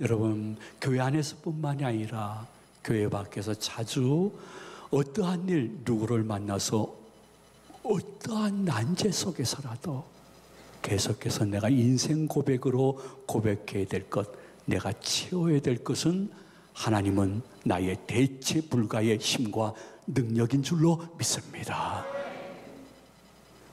여러분, 교회 안에서뿐만이 아니라 교회 밖에서 자주 어떠한 일, 누구를 만나서 어떠한 난제 속에서라도 계속해서 내가 인생 고백으로 고백해야 될 것, 내가 채워야 될 것은 하나님은 나의 대체 불가의 힘과 능력인 줄로 믿습니다.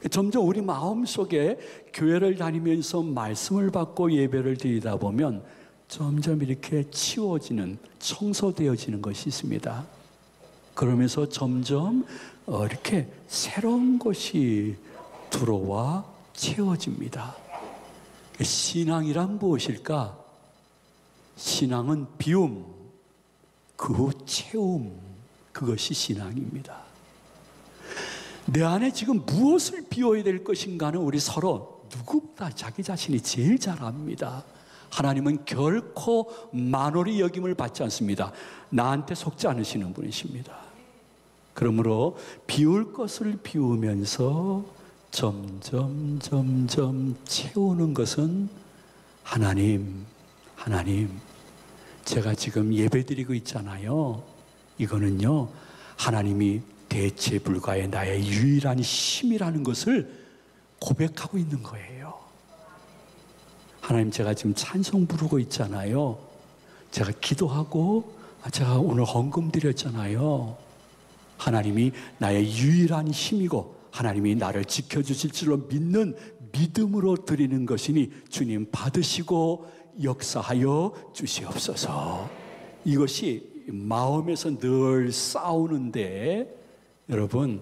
점점 우리 마음속에 교회를 다니면서 말씀을 받고 예배를 드리다 보면 점점 이렇게 치워지는, 청소되어지는 것이 있습니다. 그러면서 점점 이렇게 새로운 것이 들어와 채워집니다. 신앙이란 무엇일까? 신앙은 비움, 그 후 채움, 그것이 신앙입니다. 내 안에 지금 무엇을 비워야 될 것인가는 우리 서로 누구보다 자기 자신이 제일 잘 압니다. 하나님은 결코 만홀히 여김을 받지 않습니다. 나한테 속지 않으시는 분이십니다. 그러므로 비울 것을 비우면서 점점 채우는 것은 하나님, 제가 지금 예배드리고 있잖아요. 이거는요, 하나님이 대체 불가의 나의 유일한 힘이라는 것을 고백하고 있는 거예요. 하나님, 제가 지금 찬송 부르고 있잖아요. 제가 기도하고 제가 오늘 헌금 드렸잖아요. 하나님이 나의 유일한 힘이고 하나님이 나를 지켜주실 줄로 믿는 믿음으로 드리는 것이니 주님 받으시고 역사하여 주시옵소서. 이것이 마음에서 늘 싸우는데, 여러분,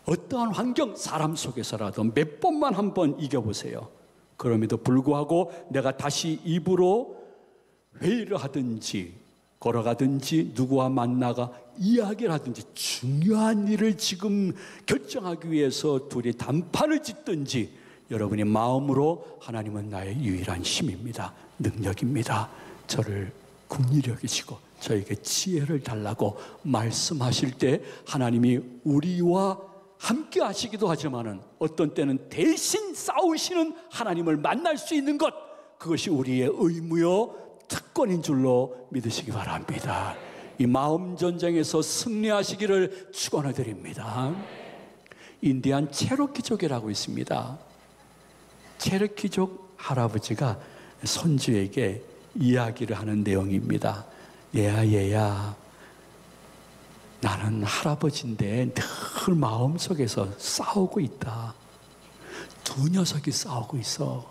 어떠한 환경, 사람 속에서라도 몇 번만 한번 이겨보세요. 그럼에도 불구하고 내가 다시 입으로 회의를 하든지 걸어가든지 누구와 만나가 이야기를 하든지 중요한 일을 지금 결정하기 위해서 둘이 단판을 짓든지 여러분의 마음으로 하나님은 나의 유일한 힘입니다. 능력입니다. 저를 긍휼히 여기시고 저에게 지혜를 달라고 말씀하실 때 하나님이 우리와 함께 하시기도 하지만은 어떤 때는 대신 싸우시는 하나님을 만날 수 있는 것, 그것이 우리의 의무요 특권인 줄로 믿으시기 바랍니다. 이 마음 전쟁에서 승리하시기를 축원해 드립니다. 인디안 체로키족이라고 있습니다. 체로키족 할아버지가 손주에게 이야기를 하는 내용입니다. 얘야, 나는 할아버지인데 늘 마음속에서 싸우고 있다. 두 녀석이 싸우고 있어.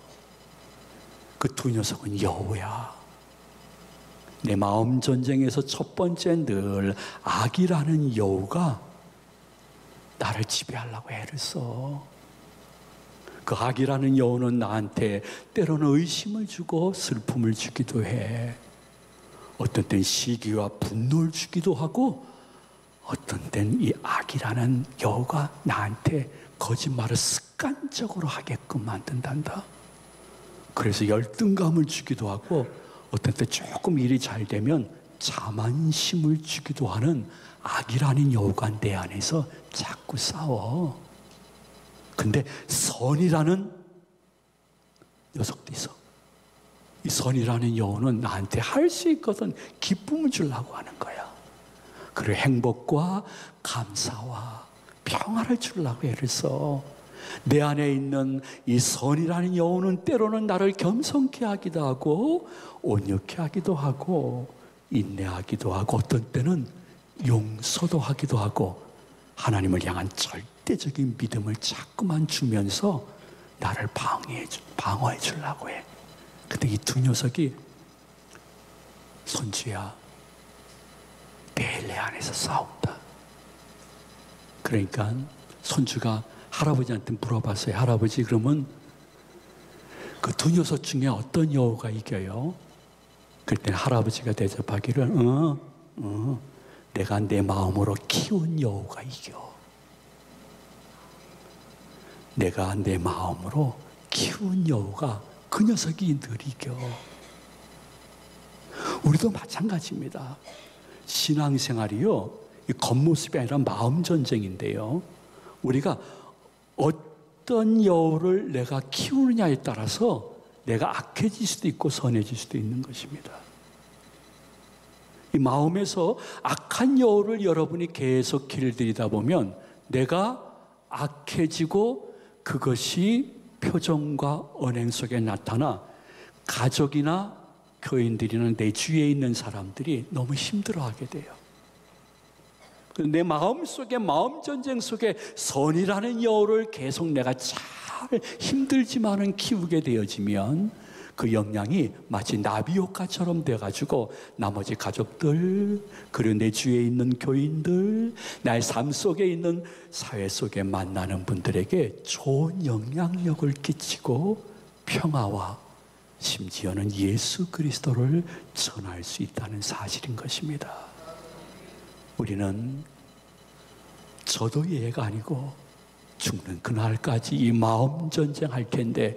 그 두 녀석은 여우야. 내 마음 전쟁에서 첫 번째 늘 악이라는 여우가 나를 지배하려고 애를 써. 그 악이라는 여우는 나한테 때로는 의심을 주고 슬픔을 주기도 해. 어떤 땐 시기와 분노를 주기도 하고, 어떤 땐 이 악이라는 여우가 나한테 거짓말을 습관적으로 하게끔 만든단다. 그래서 열등감을 주기도 하고, 어떤 때 조금 일이 잘 되면 자만심을 주기도 하는 악이라는 여우가 내 안에서 자꾸 싸워. 근데 선이라는 녀석도 있어. 이 선이라는 여우는 나한테 할 수 있거든 기쁨을 주려고 하는 거야. 그리고 행복과 감사와 평화를 주려고 애를 써. 내 안에 있는 이 선이라는 여우는 때로는 나를 겸손케 하기도 하고 온유케 하기도 하고 인내하기도 하고 어떤 때는 용서도 하기도 하고 하나님을 향한 절대적인 믿음을 자꾸만 주면서 나를 방어해 주려고 해. 근데 이 두 녀석이 손주야, 매일 내 안에서 싸운다. 그러니까 손주가 할아버지한테 물어봤어요. 할아버지, 그러면 그 두 녀석 중에 어떤 여우가 이겨요? 그랬더니 할아버지가 대답하기를 내가 내 마음으로 키운 여우가 이겨. 내가 내 마음으로 키운 여우가 그 녀석이 늘 이겨. 우리도 마찬가지입니다. 신앙생활이요, 이 겉모습이 아니라 마음 전쟁인데요, 우리가 어떤 여우를 내가 키우느냐에 따라서 내가 악해질 수도 있고 선해질 수도 있는 것입니다. 이 마음에서 악한 여우를 여러분이 계속 길들이다 보면 내가 악해지고 그것이 표정과 언행 속에 나타나 가족이나 교인들이나 내 주위에 있는 사람들이 너무 힘들어하게 돼요. 내 마음 속에, 마음 전쟁 속에 선이라는 여우를 계속 내가 잘 힘들지만은 키우게 되어지면 그 영향이 마치 나비 효과처럼 돼가지고 나머지 가족들, 그리고 내 주위에 있는 교인들, 나의 삶 속에 있는 사회 속에 만나는 분들에게 좋은 영향력을 끼치고 평화와 심지어는 예수 그리스도를 전할 수 있다는 사실인 것입니다. 우리는 저도 예가 아니고 죽는 그날까지 이 마음 전쟁할 텐데,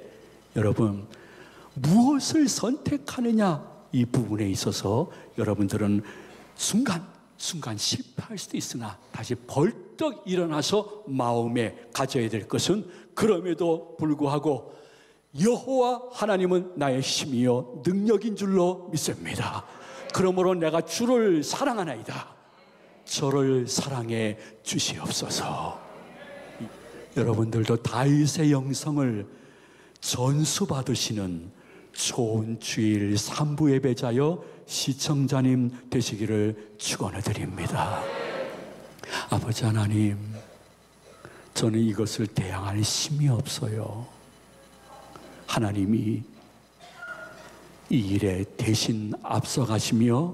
여러분 무엇을 선택하느냐 이 부분에 있어서 여러분들은 순간 실패할 수도 있으나 다시 벌떡 일어나서 마음에 가져야 될 것은, 그럼에도 불구하고 여호와 하나님은 나의 힘이요 능력인 줄로 믿습니다. 그러므로 내가 주를 사랑하나이다. 저를 사랑해 주시옵소서. 여러분들도 다윗의 영성을 전수받으시는 좋은 주일 3부 예배자여 시청자님 되시기를 축원해 드립니다. 아버지 하나님, 저는 이것을 대항할 힘이 없어요. 하나님이 이 일에 대신 앞서가시며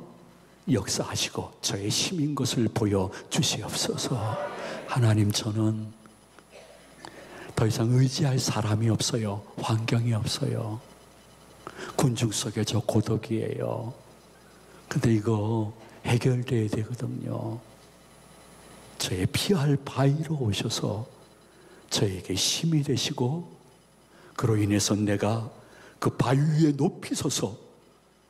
역사하시고 저의 힘인 것을 보여주시옵소서. 하나님, 저는 더 이상 의지할 사람이 없어요. 환경이 없어요. 군중 속에 저 고독이에요. 근데 이거 해결돼야 되거든요. 저의 피할 바위로 오셔서 저에게 힘이 되시고, 그로 인해서 내가 그 바위 위에 높이 서서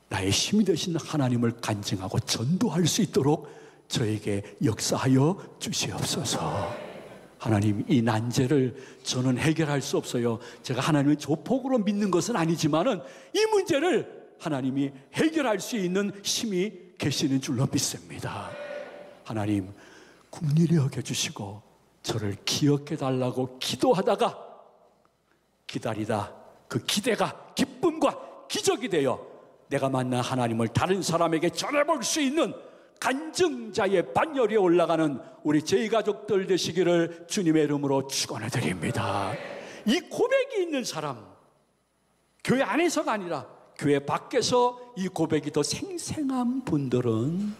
나의 힘이 되신 하나님을 간증하고 전도할 수 있도록 저에게 역사하여 주시옵소서. 하나님, 이 난제를 저는 해결할 수 없어요. 제가 하나님을 조폭으로 믿는 것은 아니지만은 이 문제를 하나님이 해결할 수 있는 힘이 계시는 줄로 믿습니다. 하나님, 긍휼히 여겨주시고 저를 기억해 달라고 기도하다가 기다리다 그 기대가 기쁨과 기적이 되어 내가 만난 하나님을 다른 사람에게 전해볼 수 있는 간증자의 반열에 올라가는 우리 제이가족들 되시기를 주님의 이름으로 축원해 드립니다. 이 고백이 있는 사람, 교회 안에서가 아니라 교회 밖에서 이 고백이 더 생생한 분들은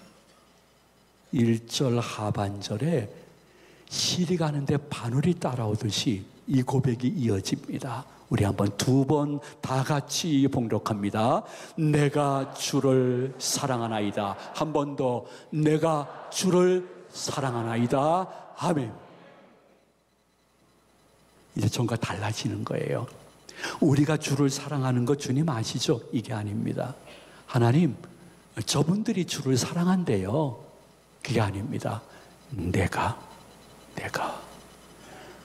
1절 하반절에 시리 가는데 바늘이 따라오듯이 이 고백이 이어집니다. 우리 한번 2번 다 같이 봉독합니다. 내가 주를 사랑하나이다. 한 번 더, 내가 주를 사랑하나이다. 아멘. 이제 전과 달라지는 거예요. 우리가 주를 사랑하는 거 주님 아시죠? 이게 아닙니다. 하나님, 저분들이 주를 사랑한대요. 그게 아닙니다. 내가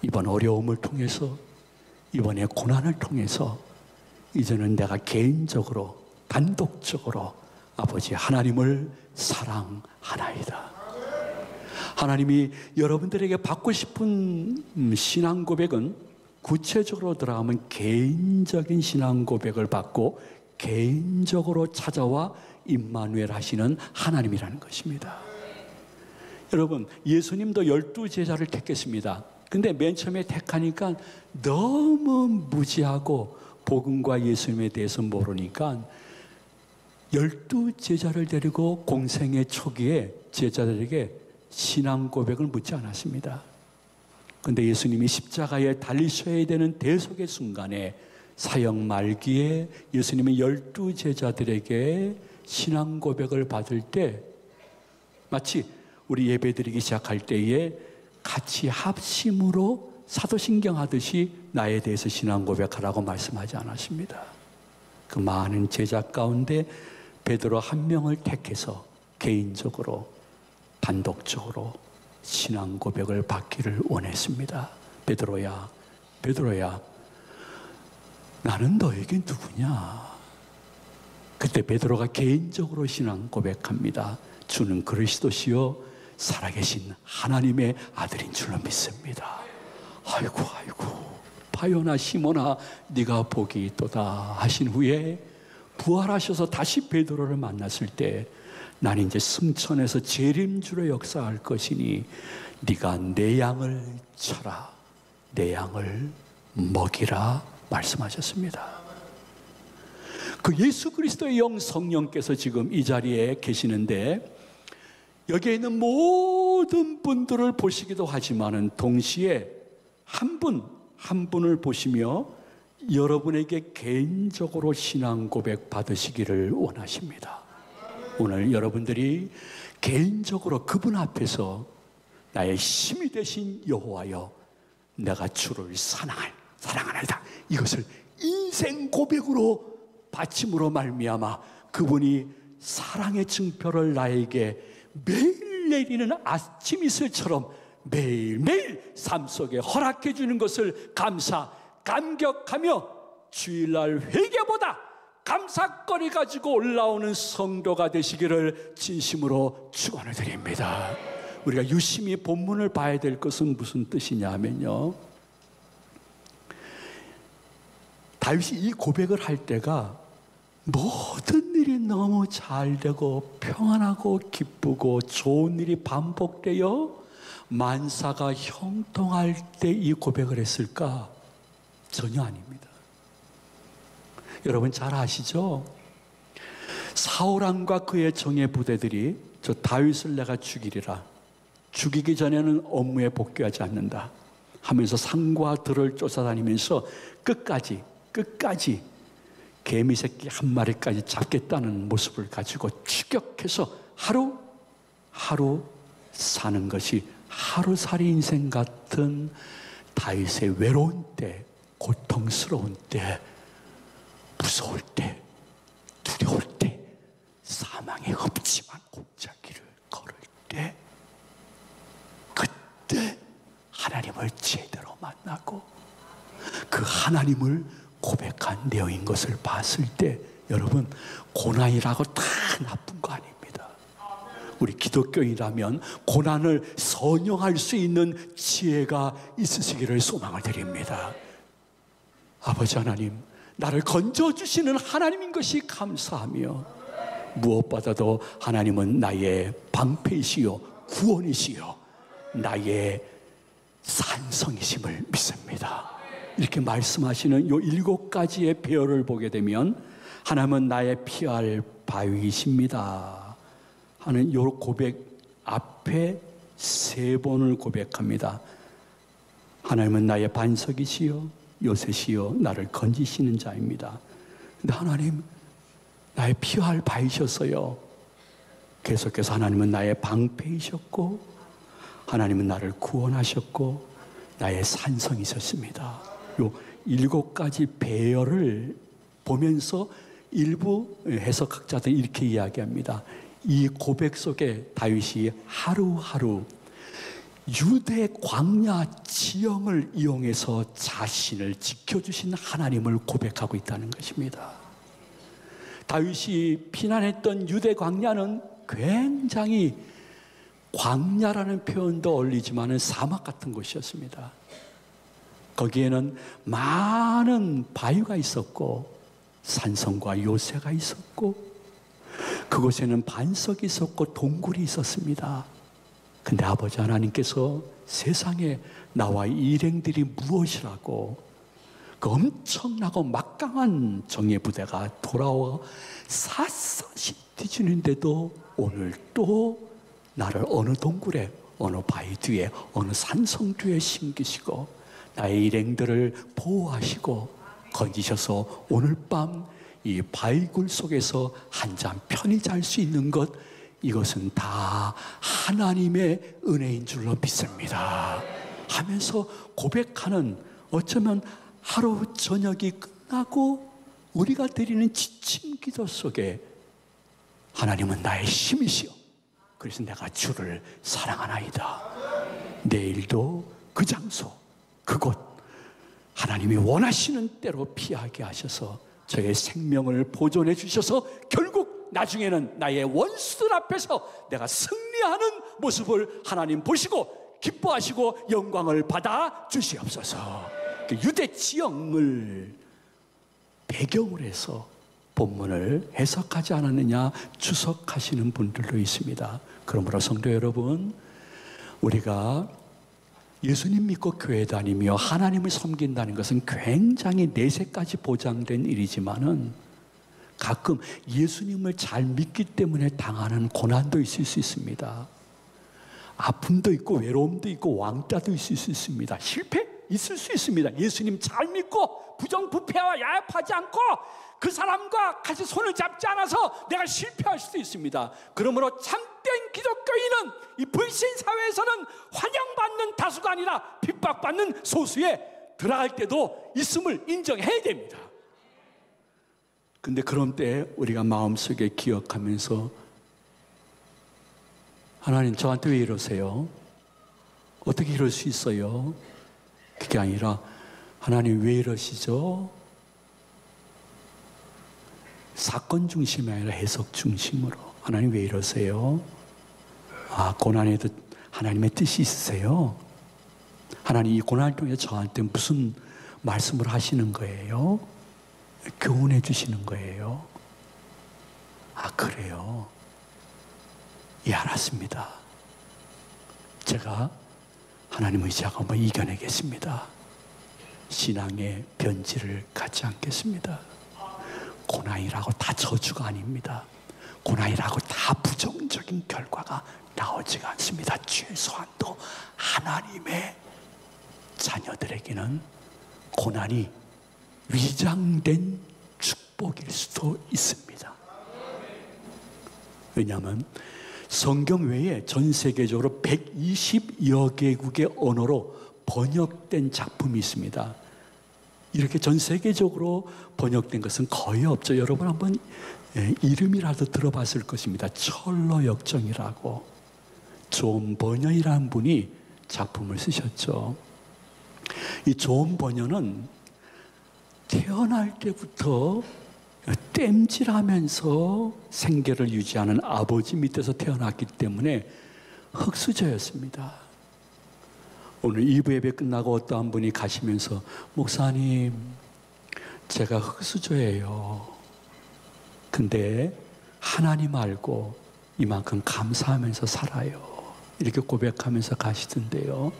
이번 어려움을 통해서, 이번에 고난을 통해서 이제는 내가 개인적으로 단독적으로 아버지 하나님을 사랑하나이다. 하나님이 여러분들에게 받고 싶은 신앙 고백은 구체적으로 들어가면 개인적인 신앙 고백을 받고 개인적으로 찾아와 임마누엘 하시는 하나님이라는 것입니다. 여러분, 예수님도 12제자를 택했습니다. 근데 맨 처음에 택하니까 너무 무지하고 복음과 예수님에 대해서 모르니까 12제자를 데리고 공생의 초기에 제자들에게 신앙 고백을 묻지 않았습니다. 근데 예수님이 십자가에 달리셔야 되는 대속의 순간에 사역 말기에 예수님이 12제자들에게 신앙 고백을 받을 때 마치 우리 예배드리기 시작할 때에 같이 합심으로 사도신경 하듯이 나에 대해서 신앙 고백하라고 말씀하지 않았습니다. 그 많은 제자 가운데 베드로 한 명을 택해서 개인적으로 단독적으로 신앙 고백을 받기를 원했습니다. 베드로야, 나는 너에게 누구냐? 그때 베드로가 개인적으로 신앙 고백합니다. 주는 그리스도시요 살아계신 하나님의 아들인 줄로 믿습니다. 아이고 바요나 시몬아 네가 복이 있도다 하신 후에 부활하셔서 다시 베드로를 만났을 때 나는 이제 승천해서 재림주로 역사할 것이니 네가 내 양을 쳐라, 내 양을 먹이라 말씀하셨습니다. 그 예수 그리스도의 영 성령께서 지금 이 자리에 계시는데 여기에 있는 모든 분들을 보시기도 하지만은 동시에 한 분을 보시며 여러분에게 개인적으로 신앙 고백 받으시기를 원하십니다. 오늘 여러분들이 개인적으로 그분 앞에서 나의 힘이 되신 여호와여 내가 주를 사랑하나이다, 이것을 인생 고백으로 바침으로 말미암아 그분이 사랑의 증표를 나에게 매일 내리는 아침 이슬처럼 매일매일 삶 속에 허락해 주는 것을 감격하며 주일날 회개보다 감사거리 가지고 올라오는 성도가 되시기를 진심으로 축원을 드립니다. 우리가 유심히 본문을 봐야 될 것은 무슨 뜻이냐 하면요, 다윗이 이 고백을 할 때가 모든 일이 너무 잘 되고 평안하고 기쁘고 좋은 일이 반복되어 만사가 형통할 때 이 고백을 했을까? 전혀 아닙니다. 여러분 잘 아시죠? 사울왕과 그의 정예 부대들이 저 다윗을 내가 죽이리라, 죽이기 전에는 업무에 복귀하지 않는다 하면서 산과 들을 쫓아다니면서 끝까지 개미 새끼 한 마리까지 잡겠다는 모습을 가지고 추격해서 하루 사는 것이 하루살이 인생 같은 다윗의 외로운 때, 고통스러운 때, 무서울 때, 두려울 때, 사망의 흡지만 골짜기를 걸을 때, 그때 하나님을 제대로 만나고 그 하나님을 고백한 내용인 것을 봤을 때 여러분 고난이라고 다 나쁜 거 아닙니다. 우리 기독교인이라면 고난을 선용할 수 있는 지혜가 있으시기를 소망을 드립니다. 아버지 하나님, 나를 건져주시는 하나님인 것이 감사하며 무엇보다도 하나님은 나의 방패이시요 구원이시요 나의 산성이심을 믿습니다. 이렇게 말씀하시는 요 7가지의 배열을 보게 되면 하나님은 나의 피할 바위이십니다 하는 요 고백 앞에 3번을 고백합니다. 하나님은 나의 반석이시요 요새시요 나를 건지시는 자입니다. 근데 하나님 나의 피할 바위셨어요. 계속해서 하나님은 나의 방패이셨고 하나님은 나를 구원하셨고 나의 산성이셨습니다. 요 7가지 배열을 보면서 일부 해석학자들이 이렇게 이야기합니다. 이 고백 속에 다윗이 하루하루 유대 광야 지형을 이용해서 자신을 지켜주신 하나님을 고백하고 있다는 것입니다. 다윗이 피난했던 유대 광야는 굉장히 광야라는 표현도 어울리지만 사막 같은 곳이었습니다. 거기에는 많은 바위가 있었고 산성과 요새가 있었고 그곳에는 반석이 있었고 동굴이 있었습니다. 근데 아버지 하나님께서 세상에 나와 이 일행들이 무엇이라고 그 엄청나고 막강한 정예 부대가 돌아와 샅샅이 뒤지는데도 오늘 또 나를 어느 동굴에 어느 바위 뒤에 어느 산성 뒤에 심기시고 나의 일행들을 보호하시고 건지셔서 오늘 밤 이 바위굴 속에서 한잠 편히 잘 수 있는 것, 이것은 다 하나님의 은혜인 줄로 믿습니다 하면서 고백하는, 어쩌면 하루 저녁이 끝나고 우리가 드리는 지침 기도 속에 하나님은 나의 힘이시오, 그래서 내가 주를 사랑하나이다. 내일도 그 장소 그곳 하나님이 원하시는 대로 피하게 하셔서 저의 생명을 보존해 주셔서 결국 나중에는 나의 원수들 앞에서 내가 승리하는 모습을 하나님 보시고 기뻐하시고 영광을 받아 주시옵소서. 유대 지형을 배경으로 해서 본문을 해석하지 않았느냐 추석하시는 분들도 있습니다. 그러므로 성도 여러분, 우리가 예수님 믿고 교회 다니며 하나님을 섬긴다는 것은 굉장히 내세까지 보장된 일이지만은 가끔 예수님을 잘 믿기 때문에 당하는 고난도 있을 수 있습니다. 아픔도 있고 외로움도 있고 왕따도 있을 수 있습니다. 실패 있을 수 있습니다. 예수님 잘 믿고 부정부패와 야합하지 않고 그 사람과 같이 손을 잡지 않아서 내가 실패할 수도 있습니다. 그러므로 참된 기독교인은 이 불신 사회에서는 환영받는 다수가 아니라 핍박받는 소수에 들어갈 때도 있음을 인정해야 됩니다. 근데 그런 때 우리가 마음속에 기억하면서 하나님 저한테 왜 이러세요? 어떻게 이럴 수 있어요? 그게 아니라 하나님 왜 이러시죠? 사건 중심이 아니라 해석 중심으로 하나님 왜 이러세요? 아, 고난에도 하나님의 뜻이 있으세요? 하나님 이 고난을 통해 저한테 무슨 말씀을 하시는 거예요? 교훈해 주시는 거예요? 아, 그래요? 예, 알았습니다. 제가 하나님 의지하고 한번 이겨내겠습니다. 신앙의 변질을 갖지 않겠습니다. 고난이라고 다 저주가 아닙니다. 고난이라고 다 부정적인 결과가 나오지가 않습니다. 최소한도 하나님의 자녀들에게는 고난이 위장된 축복일 수도 있습니다. 왜냐하면 성경 외에 전 세계적으로 120여 개국의 언어로 번역된 작품이 있습니다. 이렇게 전 세계적으로 번역된 것은 거의 없죠. 여러분 한번 이름이라도 들어봤을 것입니다. 철로 역정이라고 존 버녀이라는 분이 작품을 쓰셨죠. 이 존 버녀는 태어날 때부터 땜질하면서 생계를 유지하는 아버지 밑에서 태어났기 때문에 흙수저였습니다. 오늘 2부 예배 끝나고 어떠한 분이 가시면서 목사님, 제가 흙수저예요. 근데 하나님 알고 이만큼 감사하면서 살아요. 이렇게 고백하면서 가시던데요.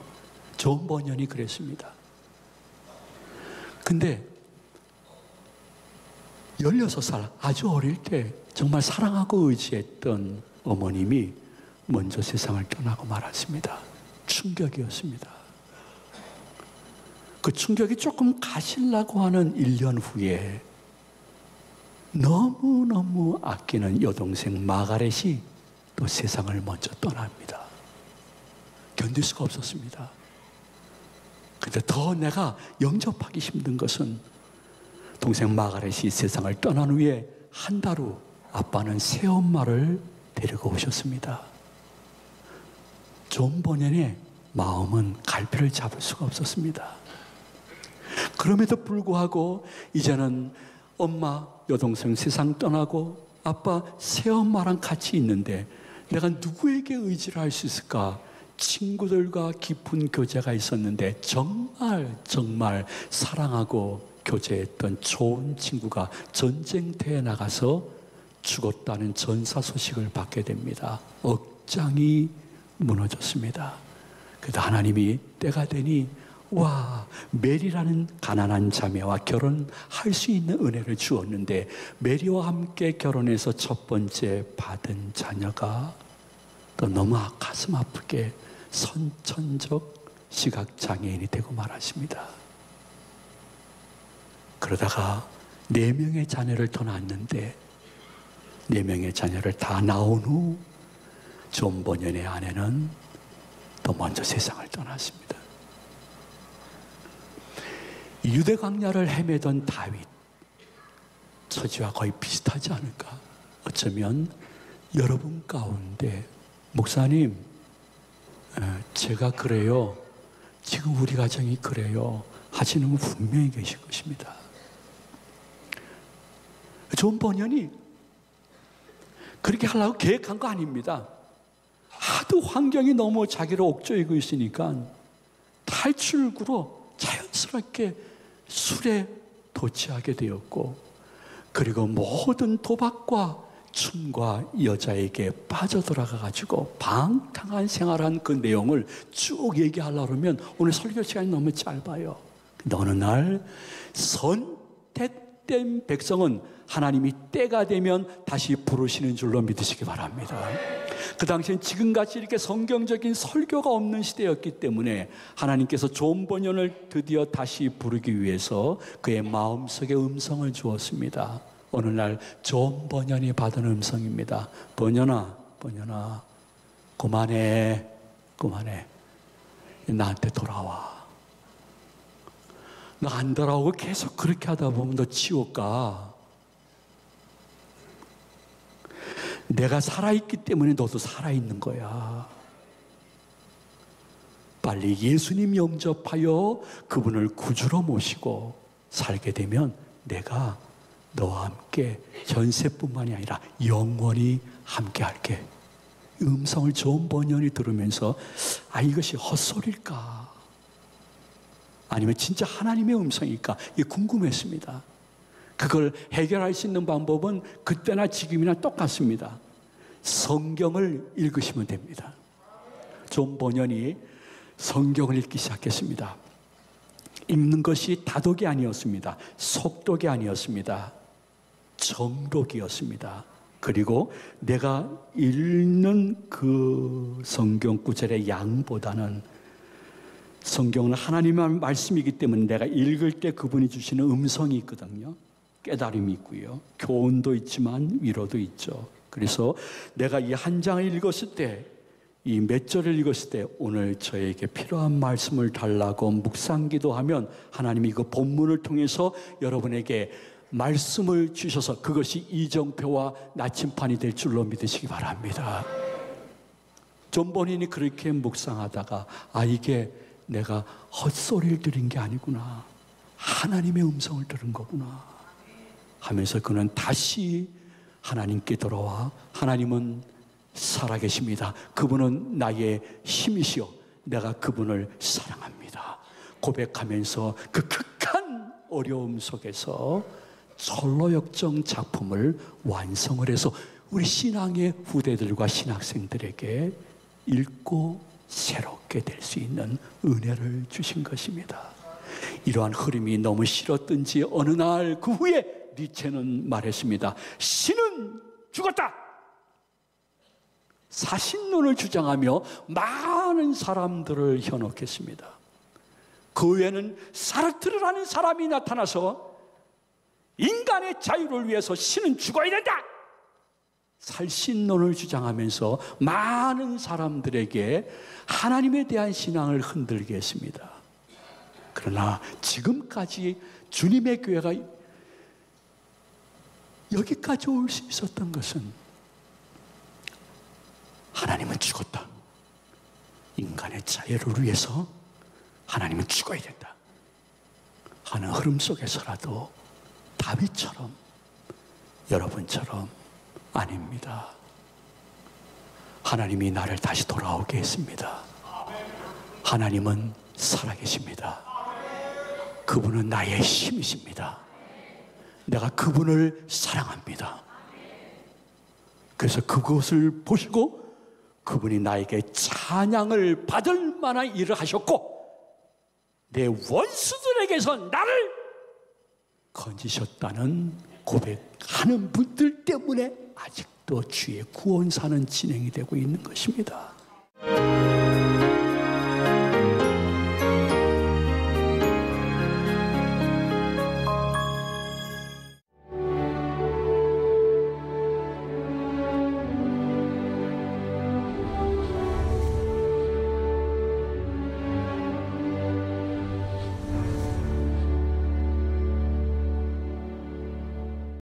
존 버년이 그랬습니다. 근데 16살 아주 어릴 때 정말 사랑하고 의지했던 어머님이 먼저 세상을 떠나고 말았습니다. 충격이었습니다. 그 충격이 조금 가시려고 하는 1년 후에 너무너무 아끼는 여동생 마가렛이 또 세상을 먼저 떠납니다. 견딜 수가 없었습니다. 근데 더 내가 영접하기 힘든 것은 동생 마가렛이 세상을 떠난 후에 한 달 후 아빠는 새엄마를 데리고 오셨습니다. 존 버년의 마음은 갈피를 잡을 수가 없었습니다. 그럼에도 불구하고 이제는 엄마, 여동생 세상 떠나고 아빠, 새엄마랑 같이 있는데 내가 누구에게 의지를 할 수 있을까? 친구들과 깊은 교제가 있었는데 정말 사랑하고 교제했던 좋은 친구가 전쟁터에 나가서 죽었다는 전사 소식을 받게 됩니다. 억장이 무너졌습니다. 그래도 하나님이 때가 되니 와, 메리라는 가난한 자매와 결혼할 수 있는 은혜를 주었는데 메리와 함께 결혼해서 첫 번째 받은 자녀가 또 너무 가슴 아프게 선천적 시각장애인이 되고 말았습니다. 그러다가 4명의 자녀를 더 낳았는데 4명의 자녀를 다 낳은 후 존 버년의 아내는 또 먼저 세상을 떠났습니다. 유대 광야를 헤매던 다윗, 처지와 거의 비슷하지 않을까? 어쩌면 여러분 가운데 목사님, 제가 그래요. 지금 우리 가정이 그래요. 하시는 분 분명히 계신 것입니다. 존 버년이 그렇게 하려고 계획한 거 아닙니다. 하도 환경이 너무 자기를 옥죄이고 있으니까 탈출구로 자연스럽게 술에 도취하게 되었고, 그리고 모든 도박과 춤과 여자에게 빠져들어가 가지고 방탕한 생활한 그 내용을 쭉 얘기하려고 하면 오늘 설교 시간이 너무 짧아요. 근데 어느 날 선택된 백성은 하나님이 때가 되면 다시 부르시는 줄로 믿으시기 바랍니다. 그 당시엔 지금같이 이렇게 성경적인 설교가 없는 시대였기 때문에 하나님께서 존 버년을 드디어 다시 부르기 위해서 그의 마음속에 음성을 주었습니다. 어느 날 존 버년이 받은 음성입니다. 버년아, 버년아, 그만해, 그만해. 나한테 돌아와. 너 안 돌아오고 계속 그렇게 하다 보면 너 지옥 가. 내가 살아있기 때문에 너도 살아있는 거야. 빨리 예수님 영접하여 그분을 구주로 모시고 살게 되면 내가 너와 함께 현세뿐만이 아니라 영원히 함께 할게. 음성을 존 버년이 들으면서 이것이 헛소리일까? 아니면 진짜 하나님의 음성일까? 이게 궁금했습니다. 그걸 해결할 수 있는 방법은 그때나 지금이나 똑같습니다. 성경을 읽으시면 됩니다. 존 버년이 성경을 읽기 시작했습니다. 읽는 것이 다독이 아니었습니다. 속독이 아니었습니다. 정독이었습니다. 그리고 내가 읽는 그 성경 구절의 양보다는 성경은 하나님의 말씀이기 때문에 내가 읽을 때 그분이 주시는 음성이 있거든요. 깨달음이 있고요. 교훈도 있지만 위로도 있죠. 그래서 내가 이 한 장을 읽었을 때, 이 몇 절을 읽었을 때 오늘 저에게 필요한 말씀을 달라고 묵상기도 하면 하나님이 그 본문을 통해서 여러분에게 말씀을 주셔서 그것이 이정표와 나침판이 될 줄로 믿으시기 바랍니다. 존 버년이 그렇게 묵상하다가 이게 내가 헛소리를 들은 게 아니구나, 하나님의 음성을 들은 거구나 하면서 그는 다시 하나님께 돌아와 하나님은 살아계십니다. 그분은 나의 힘이시오. 내가 그분을 사랑합니다. 고백하면서 그 극한 어려움 속에서 철로역정 작품을 완성을 해서 우리 신앙의 후대들과 신학생들에게 읽고 새롭게 될 수 있는 은혜를 주신 것입니다. 이러한 흐름이 너무 싫었든지 어느 날 그 후에 니체는 말했습니다. 신은 죽었다! 사신론을 주장하며 많은 사람들을 현혹했습니다. 그 후에는 사르트르라는 사람이 나타나서 인간의 자유를 위해서 신은 죽어야 된다! 살신론을 주장하면서 많은 사람들에게 하나님에 대한 신앙을 흔들게 했습니다. 그러나 지금까지 주님의 교회가 여기까지 올 수 있었던 것은 하나님은 죽었다. 인간의 자유를 위해서 하나님은 죽어야 된다 하는 흐름 속에서라도 다윗처럼, 여러분처럼 아닙니다. 하나님이 나를 다시 돌아오게 했습니다. 하나님은 살아계십니다. 그분은 나의 힘이십니다. 내가 그분을 사랑합니다. 그래서 그것을 보시고 그분이 나에게 찬양을 받을 만한 일을 하셨고 내 원수들에게서 나를 건지셨다는 고백하는 분들 때문에 아직도 주의 구원사는 진행이 되고 있는 것입니다.